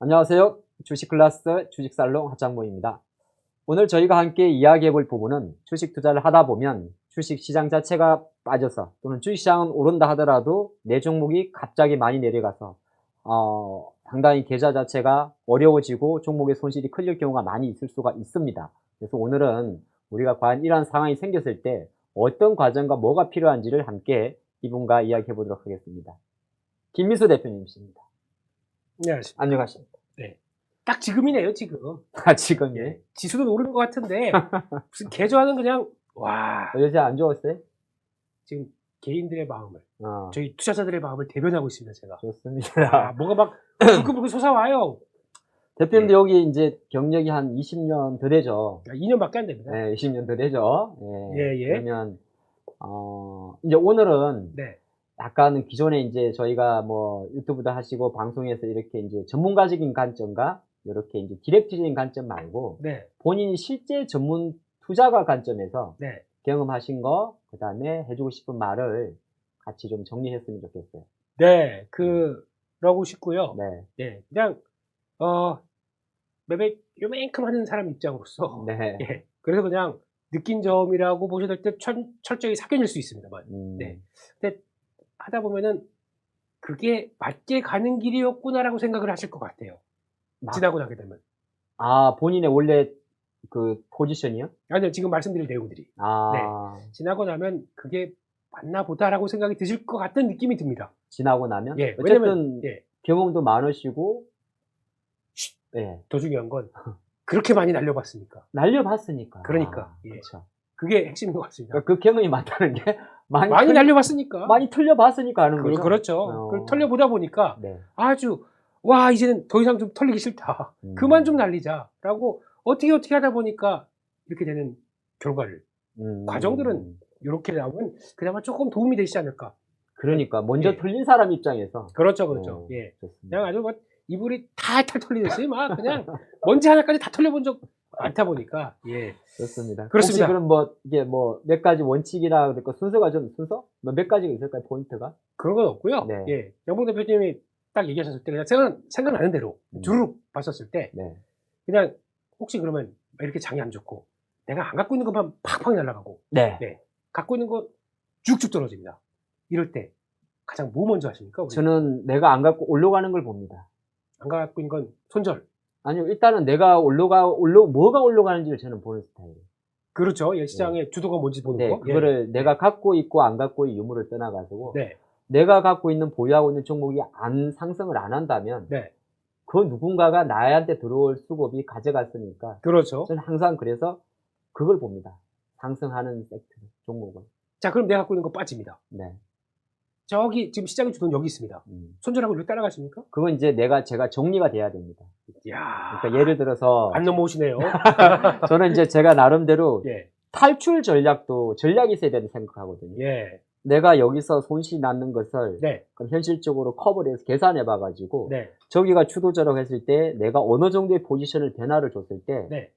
안녕하세요. 주식클래스 주식살롱 하창모입니다. 오늘 저희가 함께 이야기해 볼 부분은 주식 투자를 하다 보면 주식시장 자체가 빠져서 또는 주식시장은 오른다 하더라도 내 종목이 갑자기 많이 내려가서 상당히 계좌 자체가 어려워지고 종목의 손실이 클릴 경우가 많이 있을 수가 있습니다. 그래서 오늘은 우리가 과연 이러한 상황이 생겼을 때 어떤 과정과 뭐가 필요한지를 함께 이분과 이야기해 보도록 하겠습니다. 김미수 대표님이십니다. 안녕하십니까. 안녕하십니까. 네. 딱 지금이네요, 지금. 지금요? 네. 지수는 오르는 것 같은데, 무슨 계좌는 그냥, 와. 요새 안 좋았어요? 지금 개인들의 마음을, 어, 저희 투자자들의 마음을 대변하고 있습니다, 제가. 좋습니다. 뭐가 막, 불끈불끈 솟아와요. 대표님도 네. 여기 이제 경력이 한 20년 더 되죠? 2년밖에 안 됩니다. 네, 20년 더 되죠? 예. 그러면, 이제 오늘은 네. 약간은 기존에 이제 저희가 뭐 유튜브도 하시고 방송에서 이렇게 이제 전문가적인 관점과 이렇게 이제 디렉트적인 관점 말고 네. 본인이 실제 전문 투자가 관점에서 네. 경험하신 거, 그 다음에 해주고 싶은 말을 같이 좀 정리했으면 좋겠어요. 네. 그러고 싶고요. 네. 네. 그냥, 매매 요만큼 하는 사람 입장으로서. 네. 예. 그래서 그냥 느낀 점이라고 보셔도 될 때 철저히 사견일 수 있습니다만. 네. 근데 하다 보면은 그게 맞게 가는 길이었구나라고 생각을 하실 것 같아요. 지나고 나게 되면. 본인의 원래 그 포지션이요? 아니요, 지금 말씀드릴 내용들이. 지나고 나면 그게 맞나 보다라고 생각이 드실 것 같은 느낌이 듭니다. 지나고 나면? 예, 어쨌든 왜냐면, 예. 경험도 많으시고, 예. 더 중요한 건 그렇게 많이 날려봤으니까. 날려봤으니까. 그러니까. 예. 그렇죠. 그게 핵심인 것 같습니다. 그 경험이 많다는 게 많이 날려봤으니까. 많이 틀려봤으니까 하는 거죠. 그렇죠. 그걸 털려보다 보니까 네. 아주 와 이제는 더 이상 좀 털리기 싫다. 그만 좀 날리자라고 어떻게 하다 보니까 이렇게 되는 결과를 과정들은 이렇게 나오면 그나마 조금 도움이 되지 않을까. 그러니까 먼저 예. 틀린 사람 입장에서 그렇죠. 예. 좋습니다. 그냥 아주 막 이불이 탈탈 털리듯이 막 그냥 먼지 하나까지 다 털려본 적 많다 보니까 예. 좋습니다. 그렇습니다. 혹시 그럼 뭐 이게 뭐 몇 가지 원칙이라 그럴까 순서가 좀 뭐 몇 가지가 있을까요? 포인트가? 그런 건 없고요. 네. 예. 영봉 대표님이 딱 얘기하셨을 때 그냥 생각나는 대로 주르륵 봤었을 때 네. 그냥 혹시 그러면 이렇게 장이 안 좋고 내가 안 갖고 있는 것만 팍팍 날아가고 네. 갖고 있는 거 쭉쭉 떨어집니다. 이럴 때 가장 뭐 먼저 하십니까? 우리? 저는 내가 안 갖고 올라가는 걸 봅니다. 안 갖고 있는 건 손절. 아니요, 일단은 내가 뭐가 올라가는지를 저는 보는 스타일이에요. 그렇죠. 예, 시장의 주도가 뭔지 보는 거. 그거를 내가 갖고 있고 안 갖고 있는 유무를 떠나가지고, 네. 내가 갖고 있는 보유하고 있는 종목이 상승을 안 한다면, 네. 그 누군가가 나한테 들어올 수급이 가져갔으니까, 그렇죠. 저는 항상 그래서 그걸 봅니다. 상승하는 섹터, 종목은. 자, 그럼 내가 갖고 있는 거 빠집니다. 네. 저기 지금 시장의 주도는 여기 있습니다. 손절하고 이렇게 따라가십니까? 그건 이제 제가 정리가 돼야 됩니다. 이야. 그러니까 예를 들어서, 안 넘어오시네요. 저는 이제 제가 나름대로 예. 탈출 전략이 있어야 된다고 생각하거든요. 예. 내가 여기서 손실이 나는 것을 네. 그럼 현실적으로 커버를 해서 계산해 봐가지고 네. 저기가 추도저력 했을 때 내가 어느 정도의 포지션을 변화를 줬을 때 네.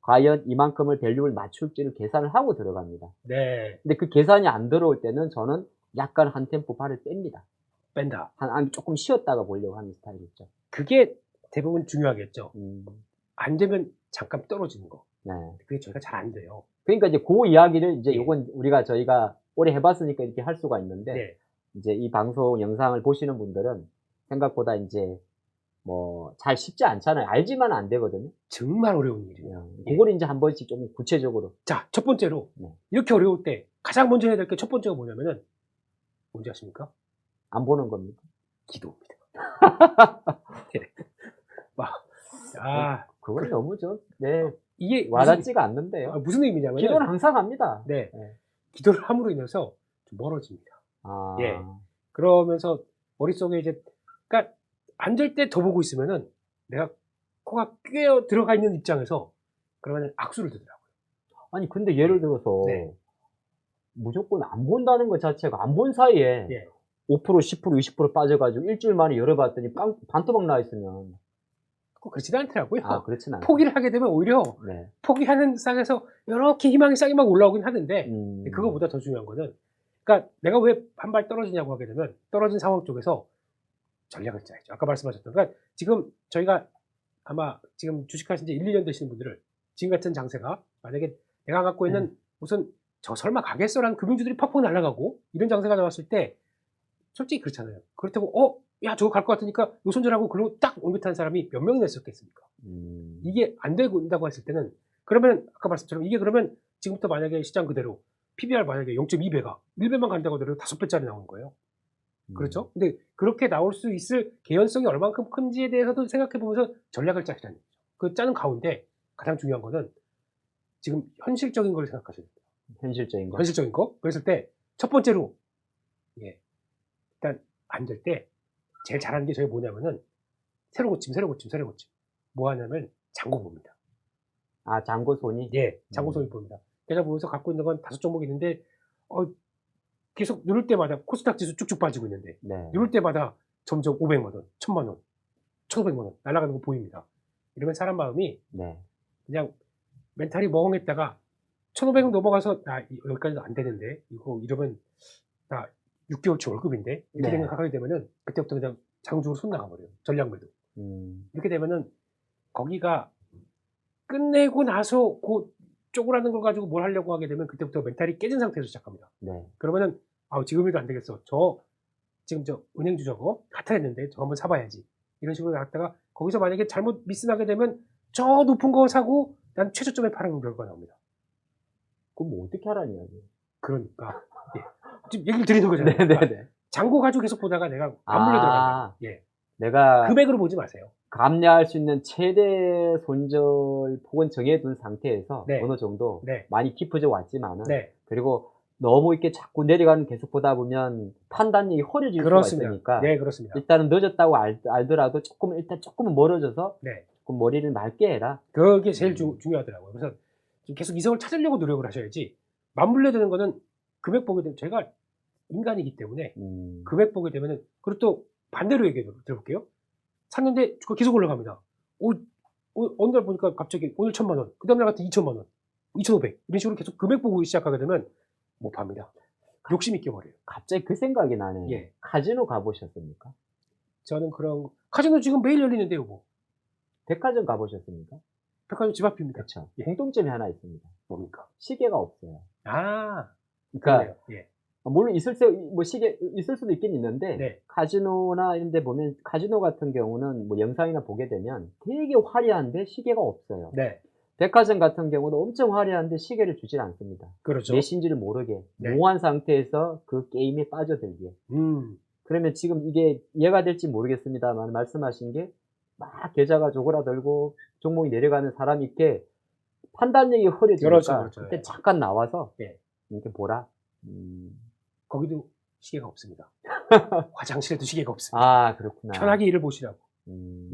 과연 이만큼을 밸류를 맞출지를 계산을 하고 들어갑니다. 네. 근데 그 계산이 안 들어올 때는 저는 약간 한 템포 발을 뺍니다. 뺀다. 조금 쉬었다가 보려고 하는 스타일이죠. 그게 대부분 중요하겠죠. 안 되면 잠깐 떨어지는 거. 네. 그게 저희가 잘 안 돼요. 그러니까 이제 그 이야기를 이제 예. 요건 저희가 오래 해봤으니까 이렇게 할 수가 있는데 네. 이제 이 방송 영상을 보시는 분들은 생각보다 이제 뭐 잘 쉽지 않잖아요. 알지만 안 되거든요. 정말 어려운 일이에요. 그걸 이제 한 번씩 좀 구체적으로. 자, 첫 번째로 네. 이렇게 어려울 때 가장 먼저 해야 될 게 첫 번째가 뭐냐면은 뭔지 아십니까? 안 보는 겁니까? 기도입니다. 그건 너무 네. 이게 와닿지가 않는데요. 무슨 의미냐면 기도는 항상 합니다. 네. 기도를 함으로 인해서 좀 멀어집니다. 예. 그러면서 머릿속에 이제 그러니까 앉을 때 더 보고 있으면은 내가 코가 꿰어 들어가 있는 입장에서 그러면 악수를 두더라고요. 아니 근데 예를 들어서 네. 무조건 안 본다는 것 자체가 안 본 사이에 5%, 10%, 20% 빠져가지고 일주일 만에 열어봤더니 반토막 나 있으면 꼭 그렇지는 않더라고요. 그렇진 않아요. 포기를 하게 되면 오히려 포기하는 쌍에서 이렇게 희망의 쌍이 막 올라오긴 하는데 그거보다 더 중요한 거는 그러니까 내가 왜 한 발 떨어지냐고 하게 되면 떨어진 상황 쪽에서 전략을 짜야죠. 아까 말씀하셨던, 그러니까 지금 저희가 아마 지금 주식하신 지 1, 2년 되시는 분들을 지금 같은 장세가 만약에 내가 갖고 있는 무슨 저 설마 가겠어라는 금융주들이 팍팍 날아가고 이런 장세가 나왔을 때 솔직히 그렇잖아요. 그렇다고 야 저거 갈 것 같으니까 요 손절하고 그러고 딱 옮겨 탄 사람이 몇 명이나 있었겠습니까? 이게 안 된다고 했을 때는 그러면 아까 말씀처럼 이게 그러면 지금부터 만약에 시장 그대로 PBR 만약에 0.2배가 1배만 간다고 하더라도 5배짜리 나오는 거예요. 그렇죠? 근데 그렇게 나올 수 있을 개연성이 얼만큼 큰지에 대해서도 생각해 보면서 전략을 짜시라는 거죠. 그 짜는 가운데 가장 중요한 거는 지금 현실적인 걸 생각하셔야 돼요. 현실적인 거. 현실적인 거? 그랬을 때 첫 번째로 일단 안 될 때 제일 잘하는 게 저희 뭐냐면은 새로 고침. 뭐 하냐면 잔고 봅니다. 아, 잔고 손이? 예, 잔고 손이 봅니다. 제가 보면서 갖고 있는 건 5종목이 있는데 계속 누를 때마다 코스닥 지수 쭉쭉 빠지고 있는데 네. 누를 때마다 점점 500만 원, 1000만 원, 1500만 원 날아가는 거 보입니다. 이러면 사람 마음이 네. 그냥 멘탈이 멍했다가 1500원 넘어가서 여기까지도 안 되는데 이러면 나 6개월치 월급인데 이렇게 네. 생각하게 되면은 그때부터 그냥 장중으로 손 나가버려요. 전략 매도. 이렇게 되면은 거기가 끝내고 나서 그 쪼그라든 걸 가지고 뭘 하려고 하게 되면 그때부터 멘탈이 깨진 상태에서 시작합니다. 네. 그러면은 지금이도 안 되겠어. 지금 은행주 저거 같아했는데 저거 한번 사봐야지. 이런 식으로 나갔다가 거기서 만약에 잘못 미스나게 되면 저 높은 거 사고 난 최저점에 파는 결과가 나옵니다. 그럼 뭐 어떻게 하라는 이야기예요? 그러니까 지금 얘기를 드리는 거잖아요. 네네네. 잔고 가지고 계속 보다가 내가 감물려 들어간다. 예. 내가 금액으로 보지 마세요. 감내할 수 있는 최대 손절 폭은 정해둔 상태에서 네. 어느 정도 네. 많이 깊어져 왔지만은 네. 그리고 너무 이렇게 자꾸 내려가는 계속 보다 보면 판단력이 허려질 그렇습니다. 수가 있으니까 네, 그렇습니다. 일단은 늦었다고 알더라도 조금은 멀어져서 네. 조금 머리를 맑게 해라. 그게 제일 중요하더라고요. 그래서 계속 이성을 찾으려고 노력을 하셔야지 맞물려 드는 거는 금액 보게 되면 제가 인간이기 때문에 금액 보게 되면은 그리고 또 반대로 얘기해 드려볼게요. 샀는데 계속 올라갑니다. 어느 날 보니까 갑자기 오늘 1000만 원, 그 다음날 같은 2000만 원, 2500 이런 식으로 계속 금액 보고 시작하게 되면 못 팝니다. 욕심이 껴버려요. 갑자기 그 생각이 나네요. 예. 카지노 가보셨습니까? 저는 그런 카지노 지금 매일 열리는데요, 뭐. 백화점 가보셨습니까? 백화점 집 앞입니다. 그렇죠. 예. 공통점이 하나 있습니다. 뭡니까? 시계가 없어요. 그러니까 그러니까 예. 물론 시계 있을 수도 있긴 있는데 네. 카지노나 이런 데 보면 카지노 같은 경우는 뭐 영상이나 보게 되면 되게 화려한데 시계가 없어요. 네. 백화점 같은 경우도 엄청 화려한데 시계를 주질 않습니다. 그렇죠. 몇인지를 모르게 네. 몽환 상태에서 그 게임에 빠져들게. 그러면 지금 이게 이해가 될지 모르겠습니다만 말씀하신 게 막 계좌가 조그라들고 종목이 내려가는 사람이 이렇게 판단력이 흐려지니까 그렇죠. 그때 잠깐 나와서 네. 이렇게 보라. 거기도 시계가 없습니다. 화장실에도 시계가 없습니다. 아, 그렇구나. 편하게 일을 보시라고.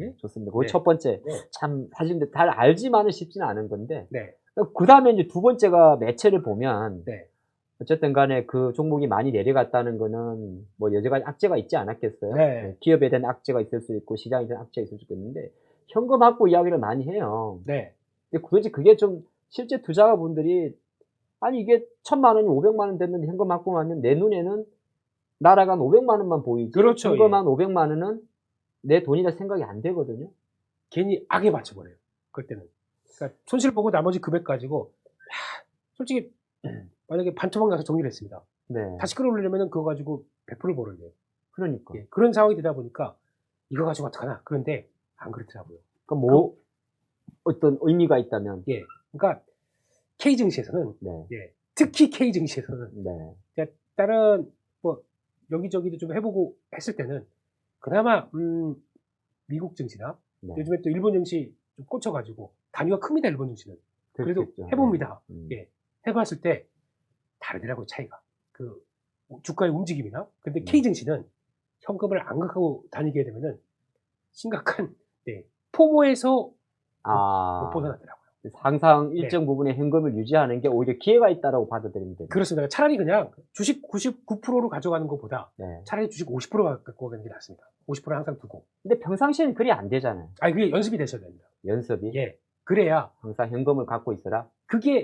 예? 좋습니다. 그게 네. 첫 번째. 네. 참, 사실 근데 잘 알지만은 쉽지는 않은 건데. 네. 그 다음에 이제 두 번째가 매체를 보면. 네. 어쨌든 간에 그 종목이 많이 내려갔다는 거는 뭐 여러 가지 악재가 있지 않았겠어요? 네. 기업에 대한 악재가 있을 수 있고 시장에 대한 악재가 있을 수 있는데 현금 확보 이야기를 많이 해요. 네. 근데 도대체 그게 좀 실제 투자가분들이 아니 이게 1000만 원이 500만 원 됐는데 현금 확보만 하면 내 눈에는 날아간 500만 원만 보이지. 그렇죠. 현금한 500만 원은 내 돈이라 생각이 안 되거든요. 괜히 악에 맞춰버려요. 그때는. 그러니까 손실 보고 나머지 금액 가지고 솔직히 만약에 반토막 나서 정리를 했습니다. 네. 다시 끌어올리려면 그거 가지고 100%를 벌어야 돼요. 그러니까. 예, 그런 상황이 되다 보니까 이거 가지고 어떡하나. 그런데 안 그렇더라고요. 그러니까 어떤 의미가 있다면. 예. 그러니까 K 증시에서는 네. 예, 특히 K 증시에서는 네. 다른 뭐 여기저기도 좀 해보고 했을 때는 그나마 미국 증시나 네. 요즘에 또 일본 증시 좀 꽂혀가지고 단위가 큽니다. 일본 증시는. 그래도 그렇겠죠. 해봅니다. 네. 예, 해봤을 때 다르더라고요. 차이가. 그 주가의 움직임이나. 근데 K 증시는 현금을 안 갖고 다니게 되면은 심각한 포모에서 못 벗어나더라고요. 항상 일정 부분의 현금을 유지하는 게 오히려 기회가 있다라고 받아들이면 됩니다. 그렇습니다. 차라리 그냥 주식 99%로 가져가는 것보다 네. 차라리 주식 50% 갖고 가는 게 낫습니다. 50% 항상 두고. 근데 평상시에는 그리 안 되잖아요. 그게 연습이 되셔야 됩니다. 연습이. 예. 그래야 항상 현금을 갖고 있어라.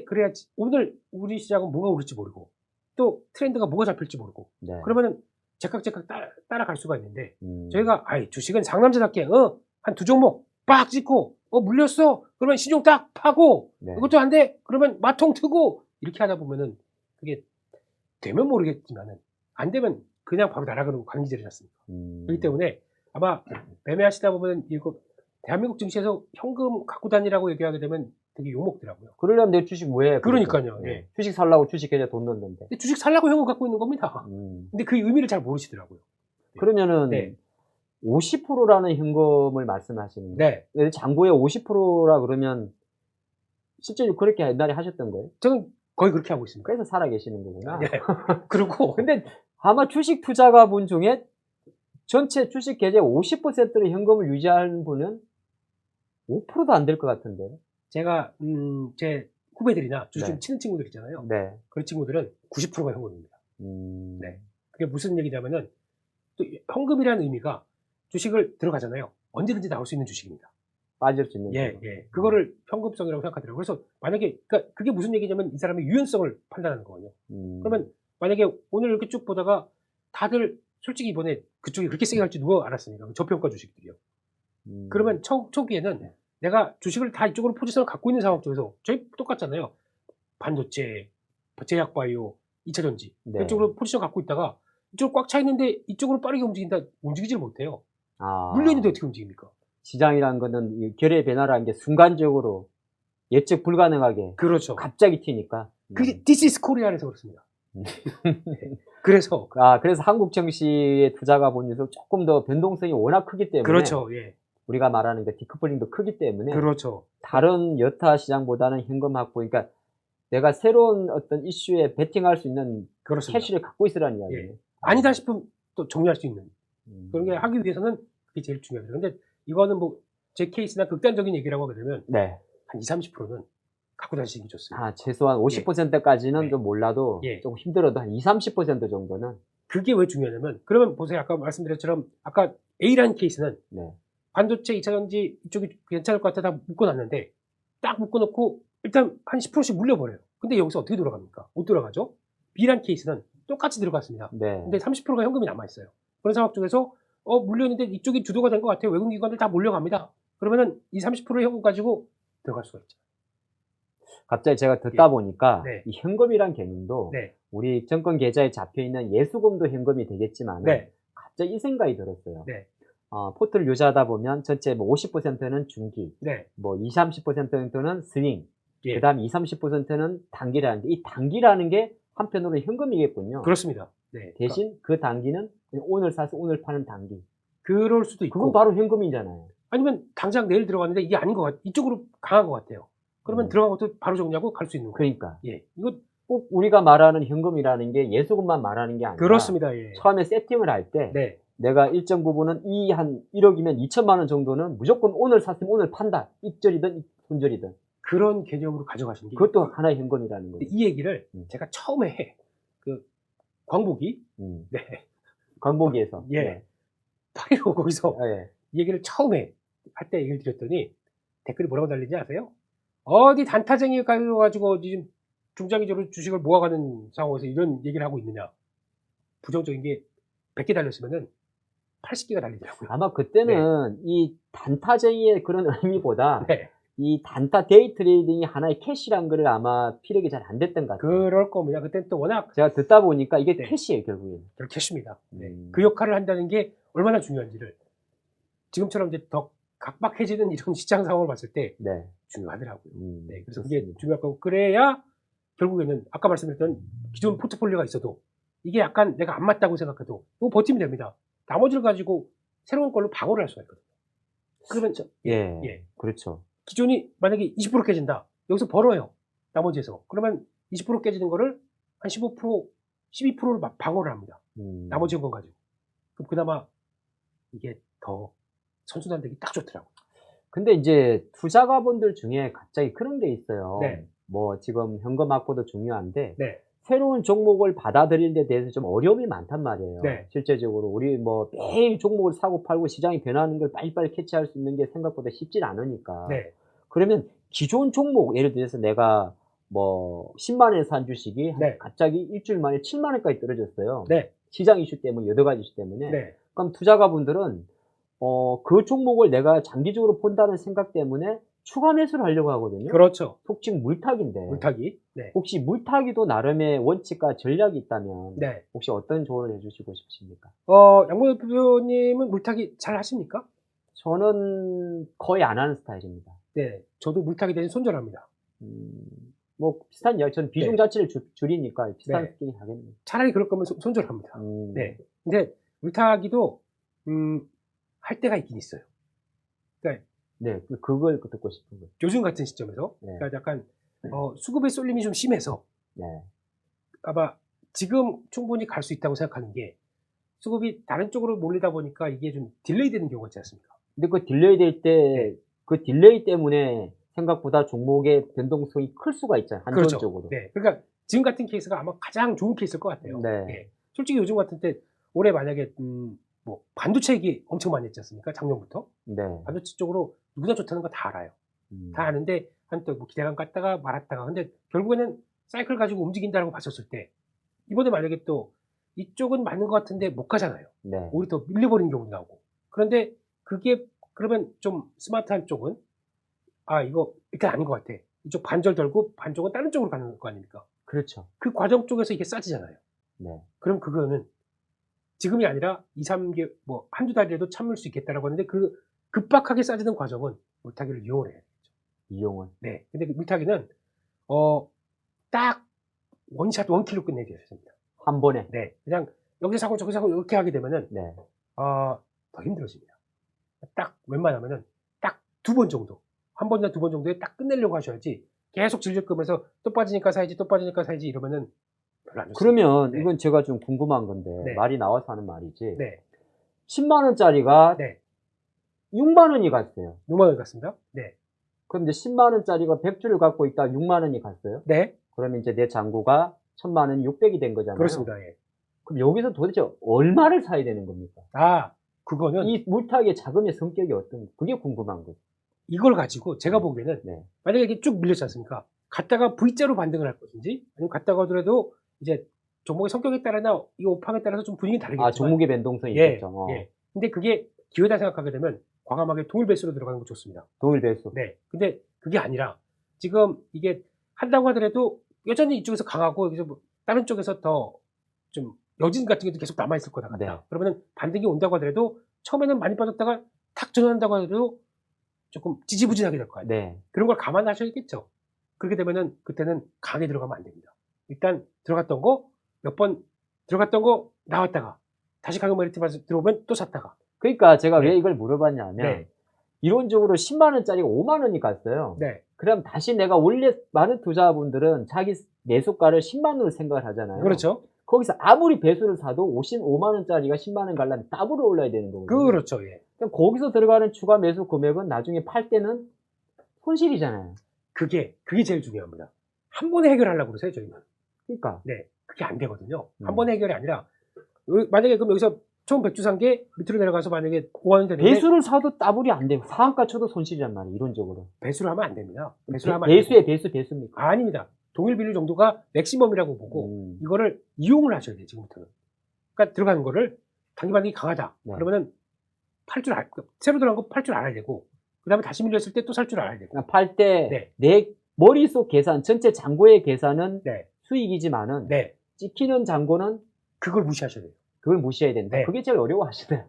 그래야지 오늘 우리 시장은 뭐가 오를지 모르고 또 트렌드가 뭐가 잡힐지 모르고. 네. 그러면은 제깍제깍 따라갈 수가 있는데 저희가 주식은 상남자답게 한 두 종목 빡 찍고 물렸어 그러면 신용 딱 파고 네. 그것도 안 돼 그러면 마통 트고 이렇게 하다 보면은 그게 되면 모르겠지만은 안 되면 그냥 바로 날아가는 관계들이지 않습니까? 그렇기 때문에 아마 매매하시다 보면 이거 대한민국 증시에서 현금 갖고 다니라고 얘기하게 되면 되게 욕먹더라고요. 그러려면 내 주식 왜 해? 그러니까요. 네. 예. 주식 살라고 주식 계좌 돈 넣는데. 근데 주식 살라고 현금 갖고 있는 겁니다. 근데 그 의미를 잘 모르시더라고요. 그러면은 네. 50%라는 현금을 말씀하시는데 네. 잔고에 50%라 그러면 실제로 그렇게 옛날에 하셨던 거예요? 저는 거의 그렇게 하고 있습니다. 그래서 살아 계시는 거구나. 네. 그리고 근데 아마 주식 투자가분 중에 전체 주식 계좌의 50%를 현금을 유지하는 분은 5%도 안 될 것 같은데요. 제가 제 후배들이나 주식 네. 치는 친구들 있잖아요. 네. 그런 친구들은 90%가 현금입니다. 네. 그게 무슨 얘기냐면은 또 현금이라는 의미가 주식을 들어가잖아요. 언제든지 나올 수 있는 주식입니다. 빠질 수 있는. 예, 예. 그거를 현금성이라고 생각하더라고요. 그래서 만약에, 그러니까 그게 무슨 얘기냐면 이 사람의 유연성을 판단하는 거거든요. 그러면 만약에 오늘 이렇게 쭉 보다가 다들 솔직히 이번에 그쪽이 그렇게 세게 갈지 누가 알았습니까? 저평가 주식들이요. 그러면 초기에는 내가 주식을 다 이쪽으로 포지션을 갖고 있는 상황 쪽에서 저희 똑같잖아요. 반도체, 제약바이오, 2차전지 네. 이쪽으로 포지션 갖고 있다가 이쪽 꽉 차 있는데 이쪽으로 빠르게 움직인다 움직이지를 못해요. 아. 물려 있는데 어떻게 움직입니까? 시장이라는 거는 이 결의 변화라는 게 순간적으로 예측 불가능하게 그렇죠. 갑자기 튀니까. 그게 This is Korea에서 그렇습니다. 네. 그래서 그래서 한국 증시의 투자가 보면서 조금 더 변동성이 워낙 크기 때문에 그렇죠. 예. 우리가 말하는 그 디커플링도 크기 때문에 그렇죠. 다른 여타 시장보다는 현금 확보, 그러니까 내가 새로운 어떤 이슈에 베팅할 수 있는 그렇습니다. 캐시를 갖고 있으라는 이야기예요. 아니다 싶으면 또 정리할 수 있는 그런 게 하기 위해서는 그게 제일 중요해요. 근데 이거는 뭐 제 케이스나 극단적인 얘기라고 하게 되면 네. 한 20, 30%는 갖고 다니시기 좋습니다. 최소한 50%까지는 네. 좀 몰라도 예. 조금 힘들어도 한 20, 30% 정도는. 그게 왜 중요하냐면 그러면 보세요. 아까 말씀드렸처럼 아까 A라는 케이스는 네. 반도체, 2차전지 이쪽이 괜찮을 것 같아 다 묶어놨는데 딱 묶어놓고 일단 한 10%씩 물려버려요. 근데 여기서 어떻게 돌아갑니까? 못 돌아가죠? B란 케이스는 똑같이 들어갔습니다. 네. 근데 30%가 현금이 남아있어요. 그런 상황 쪽에서 물렸는데 이쪽이 주도가 된 것 같아요. 외국기관들 다 몰려갑니다. 그러면은 이 30%의 현금 가지고 들어갈 수가 있죠. 갑자기 제가 듣다 보니까 네. 이 현금이란 개념도 네. 우리 정권 계좌에 잡혀있는 예수금도 현금이 되겠지만 네. 갑자기 이 생각이 들었어요. 네. 포트를 유지하다 보면 전체 뭐 50%는 중기, 네. 뭐 20, 30% 정도는 스윙, 예. 그 다음 20, 30%는 단기라는 게, 이 단기라는 게 한편으로 현금이겠군요. 그렇습니다. 네. 대신 그 단기는 오늘 사서 오늘 파는 단기. 그럴 수도 있고. 그건 바로 현금이잖아요. 아니면 당장 내일 들어갔는데 이게 아닌 것 같아요. 이쪽으로 강한 것 같아요. 그러면 들어간 것도 바로 정리하고 갈 수 있는 거예요. 그러니까. 예. 이거 꼭 우리가 말하는 현금이라는 게 예수금만 말하는 게 아니라. 그렇습니다. 예. 처음에 세팅을 할 때. 네. 내가 일정 부분은 한 1억이면 2천만 원 정도는 무조건 오늘 샀으면 오늘 판다. 입절이든 손절이든. 그런 개념으로 가져가시는 게. 그것도 하나의 현금이라는 거예요. 이 얘기를 제가 처음에 광복이. 네. 광복이에서. 예. 네. 8.15 거기서 네. 이 얘기를 처음에 할 때 얘기를 드렸더니 댓글이 뭐라고 달리는지 아세요? 어디 단타쟁이 가지고 지금 중장기적으로 주식을 모아가는 상황에서 이런 얘기를 하고 있느냐. 부정적인 게 100개 달렸으면은 80개가 달리더라고요. 아마 그때는 이 단타쟁이의 그런 의미보다 네. 이 단타 데이 트레이딩이 하나의 캐시란 거를 아마 피력이 잘 안 됐던 것 같아요. 그럴 겁니다. 그때는 또 워낙 제가 듣다 보니까 이게 네. 캐시예요, 결국엔. 캐시입니다. 네. 그 역할을 한다는 게 얼마나 중요한지를 지금처럼 이제 더 각박해지는 이런 시장 상황을 봤을 때 네. 중요하더라고요. 네. 그래서 좋습니다. 그게 중요할 거고 그래야 결국에는 아까 말씀드렸던 기존 포트폴리오가 있어도 이게 약간 내가 안 맞다고 생각해도 이거 버티면 됩니다. 나머지를 가지고 새로운 걸로 방어를 할 수가 있거든요. 그러면 예. 그렇죠. 기존이 만약에 20% 깨진다. 여기서 벌어요. 나머지에서. 그러면 20% 깨지는 거를 한 15%, 12%를 막 방어를 합니다. 나머지 현금 가지고. 그럼 그나마 이게 더 선순환되기 딱 좋더라고요. 근데 이제 투자가분들 중에 갑자기 그런 게 있어요. 네. 뭐 지금 현금 확보도 중요한데 네. 새로운 종목을 받아들일 데 대해서 좀 어려움이 많단 말이에요. 네. 실제적으로 우리 뭐 매일 종목을 사고 팔고 시장이 변하는 걸 빨리빨리 캐치할 수 있는 게 생각보다 쉽진 않으니까. 네. 그러면 기존 종목, 예를 들어서 내가 뭐 10만 원에 산 주식이 네. 갑자기 일주일 만에 7만 원까지 떨어졌어요. 네. 시장 이슈 때문에 여러 가지 이슈 때문에 네. 그럼 투자가분들은 그 종목을 내가 장기적으로 본다는 생각 때문에 추가 매수를 하려고 하거든요. 그렇죠. 속칭 물타기인데 물타기. 네. 혹시 물타기도 나름의 원칙과 전략이 있다면 네. 혹시 어떤 조언을 해주시고 싶으십니까? 양모 대표님은 물타기 잘 하십니까? 저는 거의 안 하는 스타일입니다. 네. 저도 물타기 대신 손절합니다. 뭐 비슷한 이야기. 저는 비중 네. 자체를 줄이니까 비슷한 네. 스킬이 하겠네요. 차라리 그럴 거면 손절합니다. 네. 근데 물타기도 할 때가 있긴 있어요. 그러니까 네, 그걸 듣고 싶은 거예요. 요즘 같은 시점에서 네. 그러니까 약간 수급의 쏠림이 좀 심해서 네. 아마 지금 충분히 갈 수 있다고 생각하는 게 수급이 다른 쪽으로 몰리다 보니까 이게 좀 딜레이 되는 경우가 있지 않습니까? 근데 그 딜레이 될 때 그 딜레이 때문에 생각보다 종목의 변동성이 클 수가 있잖아요. 한전적으로. 그렇죠. 네. 그러니까 지금 같은 케이스가 아마 가장 좋은 케이스일 것 같아요. 네. 예. 솔직히 요즘 같은 때 올해 만약에 뭐 반도체 얘기 엄청 많이 했지 않습니까? 작년부터. 네. 반도체 쪽으로 누구나 좋다는 거 다 알아요. 다 아는데 한또 뭐 기대감 갔다가 말았다가 근데 결국에는 사이클 가지고 움직인다고 봤었을 때 이번에 만약에 또 이쪽은 맞는 것 같은데 못 가잖아요. 네. 오히려 더 밀려버리는 경우도 나오고. 그런데 그게 그러면 좀 스마트한 쪽은 이거 일단 아닌 것 같아. 이쪽 반절 돌고 반쪽은 다른 쪽으로 가는 거 아닙니까? 그렇죠. 그 과정 쪽에서 이게 싸지잖아요. 네. 그럼 그거는 지금이 아니라 2, 3개 뭐 한두 달이라도 참을 수 있겠다라고 하는데 그 급박하게 싸지는 과정은 물타기를 이용을 해야 되죠. 이용을. 네. 근데 그 물타기는 딱 원샷 원킬로 끝내야 됩니다. 한 번에. 네. 그냥 여기서 사고 저기서 사고 이렇게 하게 되면은 네. 더 힘들어집니다. 딱 웬만하면은 딱 2번 정도, 한 번이나 2번 정도에 딱 끝내려고 하셔야지 계속 질질 끄면서 또 빠지니까 사야지 또 빠지니까 사야지 이러면은 별로 안 좋습니다. 그러면 네. 이건 제가 좀 궁금한 건데 네. 말이 나와서 하는 말이지. 네. 10만 원짜리가 네. 6만 원이 갔어요. 6만 원 같습니다. 네. 그럼 이제 10만 원짜리가 100주를 갖고 있다 6만 원이 갔어요. 네. 그러면 이제 내 잔고가 1000만 원이 600이 된 거잖아요. 그렇습니다. 예. 그럼 여기서 도대체 얼마를 사야 되는 겁니까? 그거는 이 물타기의 자금의 성격이 어떤, 그게 궁금한 거죠. 이걸 가지고 제가 보기에는 네. 만약에 이게 쭉 밀렸지 않습니까? 갔다가 V자로 반등을 할 것인지 아니면 갔다가 하더라도 이제 종목의 성격에 따라나 이 오팡에 따라서 좀 분위기는 다르겠지만 종목의 변동성이 예, 있겠죠. 예. 근데 그게 기회다 생각하게 되면 과감하게 동일 배수로 들어가는 거 좋습니다. 동일 배수. 네. 근데 그게 아니라 지금 이게 한다고 하더라도 여전히 이쪽에서 강하고 여기서 뭐 다른 쪽에서 더 좀 여진 같은 게 계속 남아있을 거다 같다. 네. 그러면은 반등이 온다고 하더라도 처음에는 많이 빠졌다가 탁 전환한다고 하더라도 조금 지지부진하게 될 거 아니에요. 네. 그런 걸 감안하셔야겠죠. 그렇게 되면은 그때는 강하게 들어가면 안 됩니다. 일단 들어갔던 거 몇 번 들어갔던 거 나왔다가 다시 강한 메리트 들어오면 또 샀다가. 그러니까 제가 네. 왜 이걸 물어봤냐면 네. 이론적으로 10만 원짜리가 5만 원이 갔어요. 네. 그럼 다시 내가 원래 많은 투자분들은 자기 매수가를 10만 원으로 생각을 하잖아요. 그렇죠. 거기서 아무리 배수를 사도 5만 원짜리가 10만 원 가려면 더블로 올라야 되는 거거든요. 그렇죠. 예. 그럼 거기서 들어가는 추가 매수 금액은 나중에 팔 때는 손실이잖아요. 그게 제일 중요합니다. 한 번에 해결하려고 그러세요, 저희는. 그러니까. 네. 그게 안 되거든요. 한 번에 해결이 아니라 만약에 그럼 여기서 처음 100주 산 게 밑으로 내려가서 만약에 5만 원 되는데 배수를 사도 더블이 안 돼요. 상한가 쳐도 손실이란 말이에요. 이론적으로. 배수를 하면 안 됩니다. 배수를 하면 안 배수의 되고. 배수입니까? 아닙니다. 동일 비율 정도가 맥시멈이라고 보고 이거를 이용을 하셔야 돼요, 지금부터는. 그러니까 들어가는 거를 단기 반등이 강하다. 네. 그러면은 새로 들어간 거 팔 줄 알아야 되고 그 다음에 다시 밀렸을 때 또 살 줄 알아야 되고. 팔 때 네. 내 머릿속 계산, 전체 잔고의 계산은 네. 수익이지만은 네. 찍히는 잔고는 그걸 무시하셔야 돼요. 그걸 무시해야 된다. 네. 그게 제일 어려워하시네요.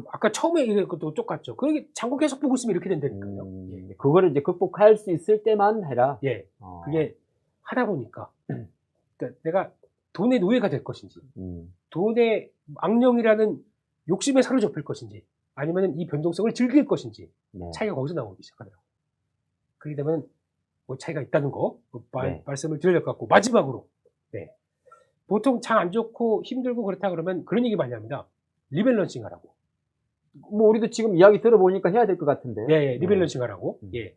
아까 처음에 얘기했던 것도 똑같죠. 그게 장고 계속 보고 있으면 이렇게 된다니까요. 예. 그거를 이제 극복할 수 있을 때만 해라. 예. 그게 하다 보니까 그러니까 내가 돈의 노예가 될 것인지 돈의 악령이라는 욕심에 사로잡힐 것인지 아니면 이 변동성을 즐길 것인지 네. 차이가 거기서 나오기 시작하더라고요. 그렇게 되면 뭐 차이가 있다는 거 네. 말씀을 드릴 것 같고 마지막으로 네. 보통 장 안 좋고 힘들고 그렇다 그러면 그런 얘기 많이 합니다. 리밸런싱 하라고. 뭐 우리도 지금 이야기 들어보니까 해야 될 것 같은데. 예, 리밸런싱 하라고. 예.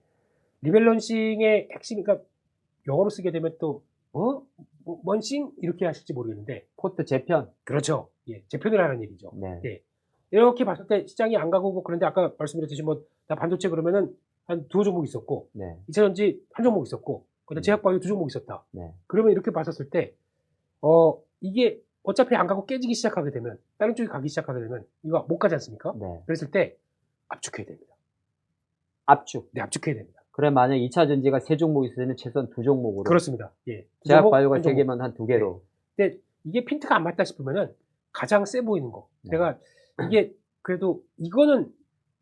리밸런싱의 핵심, 그러니까 영어로 쓰게 되면 또 뭔싱 이렇게 하실지 모르겠는데 포트 재편. 그렇죠. 예, 재편을 하라는 얘기죠. 네. 예. 이렇게 봤을 때 시장이 안 가고 뭐 그런데 아까 말씀드렸듯이 뭐 나 반도체 그러면은 한 2종목 있었고 네. 2차전지 한 종목 있었고 그다음 제약바이오 2종목 있었다. 네. 그러면 이렇게 봤었을 때 이게 어차피 안 가고 깨지기 시작하게 되면, 다른 쪽이 가기 시작하게 되면, 이거 못 가지 않습니까? 네. 그랬을 때, 압축해야 됩니다. 압축. 네, 압축해야 됩니다. 그래, 만약 2차 전지가 3종목 있으면 최소한 2종목으로. 그렇습니다. 예. 제약바이오가 한 3개면 한 2개로. 네. 근데 이게 핀트가 안 맞다 싶으면은, 가장 세 보이는 거. 네. 제가, 이게, 그래도, 이거는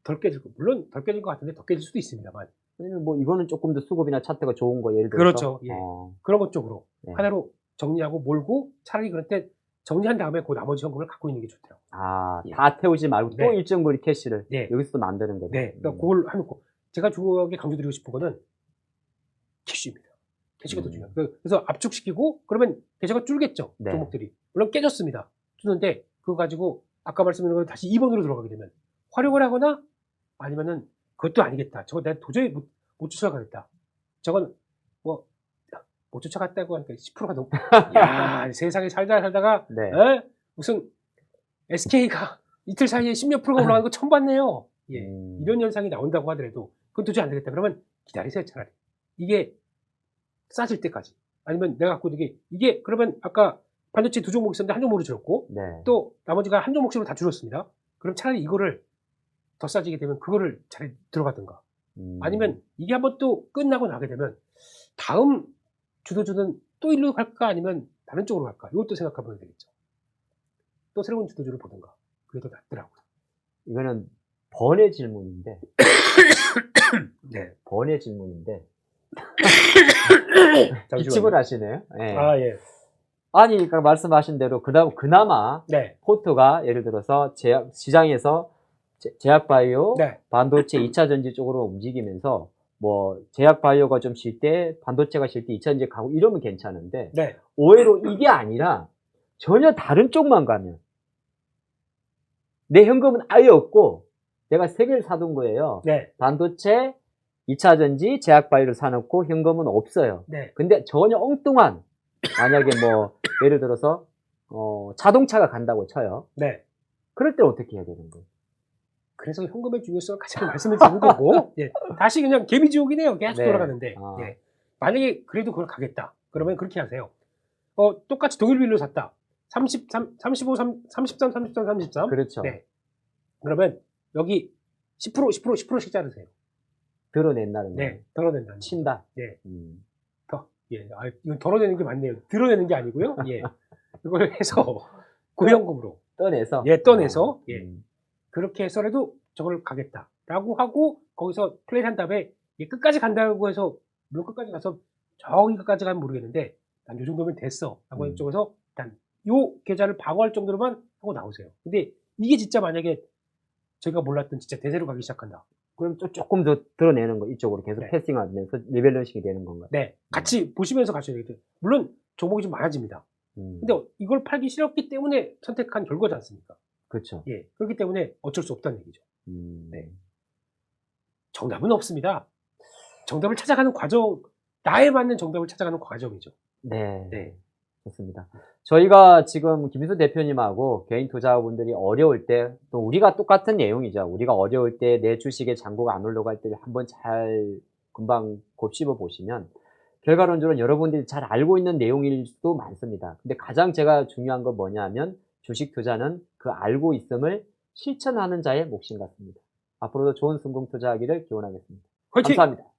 덜 깨질 거, 물론 덜 깨질 것 같은데, 더 깨질 수도 있습니다만. 아니면 뭐, 이거는 조금 더 수급이나 차트가 좋은 거, 예를 들어서. 그렇죠. 예. 그런 것 쪽으로. 네. 하나로 정리하고 몰고, 차라리 그럴 때, 정리한 다음에 그 나머지 현금을 갖고 있는 게 좋더라고요. 아, 예. 다 태우지 말고 또 네. 일정 거리 캐시를 네. 여기서 또 만드는 거죠. 네. 그러니까 그걸 해놓고. 제가 중요하게 강조드리고 싶은 거는 캐시입니다. 캐시가 더 중요해요. 그래서 압축시키고, 그러면 대셔가 줄겠죠. 네. 종목들이. 물론 깨졌습니다. 주는데, 그거 가지고, 아까 말씀드린 거 다시 2번으로 들어가게 되면, 활용을 하거나, 아니면은, 그것도 아니겠다. 저거 내가 도저히 못 쫓아가겠다. 저건, 뭐, 못 쫓아갔다고 하니까 10%가 너무, 야 세상에 살다가, 네. 에? 무슨, SK가 이틀 사이에 10몇 프로가 올라가는 거 처음 봤네요. 예. 이런 현상이 나온다고 하더라도, 그건 도저히 안 되겠다. 그러면 기다리세요, 차라리. 이게 싸질 때까지. 아니면 내가 갖고 있는 이게, 그러면 아까 반도체 2종목 있었는데 한 종목으로 줄었고, 네. 또 나머지가 한 종목씩으로 다 줄었습니다. 그럼 차라리 이거를 더 싸지게 되면 그거를 차라리 들어가든가. 아니면 이게 한번 또 끝나고 나게 되면 다음 주도주는 또 일로 갈까 아니면 다른 쪽으로 갈까? 이것도 생각해보면 되겠죠. 또 새로운 주도주를 보든가. 그게 더 낫더라고요. 이거는 번의 질문인데. 네. 번의 질문인데. 잠시만요. 기침을 하시네요. 네. 아, 예. 아니, 그러니까 말씀하신 대로 그나마 네. 포트가 예를 들어서 시장에서 제약바이오, 네. 반도체 2차 전지 쪽으로 움직이면서 뭐 제약바이오가 좀 쉴 때, 반도체가 쉴 때 2차 전지 가고 이러면 괜찮은데 네. 오히려 이게 아니라 전혀 다른 쪽만 가면 내 현금은 아예 없고 내가 3개를 사둔 거예요. 네. 반도체, 2차 전지, 제약바이오를 사놓고 현금은 없어요. 네. 근데 전혀 엉뚱한 만약에 뭐 예를 들어서 자동차가 간다고 쳐요. 네. 그럴 때 어떻게 해야 되는 거예요? 그래서 현금의 중요성을 같이 말씀을 드린 거고, 예. 다시 그냥 개미지옥이네요. 계속 네. 돌아가는데. 아. 예. 만약에 그래도 그걸 가겠다. 그러면 그렇게 하세요. 똑같이 동일비율로 샀다. 33, 35, 33, 33, 33. 그렇죠. 네. 그러면 여기 10%씩 자르세요. 드러낸다는 거예요. 네. 덜어낸다. 친다. 네. 음. 예. 이건 덜어내는 게 맞네요. 드러내는 게 아니고요. 예. 이걸 해서 고현금으로. 떠내서. 예, 떠내서. 예. 음. 그렇게 해서라도 저걸 가겠다라고 하고 거기서 플레이한 다음에 끝까지 간다고 해서 물론 끝까지 가서 저기 끝까지 가면 모르겠는데 난 요 정도면 됐어 라고 하는 쪽에서 일단 요 계좌를 방어할 정도로만 하고 나오세요. 근데 이게 진짜 만약에 저희가 몰랐던 진짜 대세로 가기 시작한다. 그럼 또 조금 더 드러내는 거 이쪽으로 계속 네. 패싱하면서 리밸런싱이 되는 건가요? 네, 같이 보시면서 가셔야 되겠죠. 물론 종목이 좀 많아집니다. 근데 이걸 팔기 싫었기 때문에 선택한 결과지 않습니까? 그렇죠. 예, 그렇기 때문에 어쩔 수 없다는 얘기죠. 네. 정답은 없습니다. 정답을 찾아가는 과정, 나에 맞는 정답을 찾아가는 과정이죠. 네. 네. 좋습니다. 저희가 지금 김인수 대표님하고 개인 투자자분들이 어려울 때, 또 우리가 똑같은 내용이죠. 우리가 어려울 때 내 주식에 잔고가 안 올라갈 때 한번 잘 금방 곱씹어 보시면 결과론적으로 여러분들이 잘 알고 있는 내용일 수도 많습니다. 근데 가장 제가 중요한 건 뭐냐면 주식 투자는 그 알고 있음을 실천하는 자의 몫인 같습니다. 앞으로도 좋은 성공 투자하기를 기원하겠습니다. 화이팅! 감사합니다.